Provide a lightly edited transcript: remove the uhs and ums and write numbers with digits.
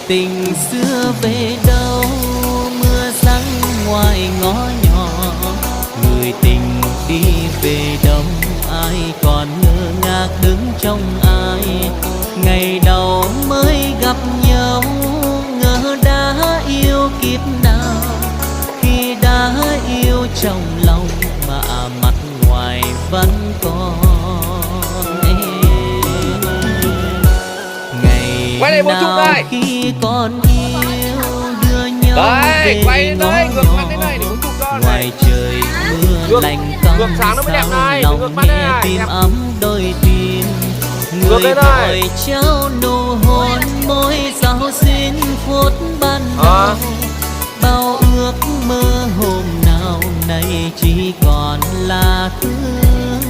Tình xưa về đâu, mưa giăng ngoài ngõ nhỏ. Người tình đi về đâu, ai còn ngơ ngác đứng trong ai. Ngày đầu mới gặp nhau, ngỡ đã yêu kiếp nào. Khi đã yêu trong lòng mà mặt ngoài vẫn còn. Ngày nào khi còn yêu đưa nhau về ngõ nhỏ. Ngoài trời mưa lạnh cong sao lòng nghe tim ấm đôi tim. Người vội trao nụ hôn môi giao xin phút ban đầu. Bao ước mơ hôm nào nay chỉ còn là thương.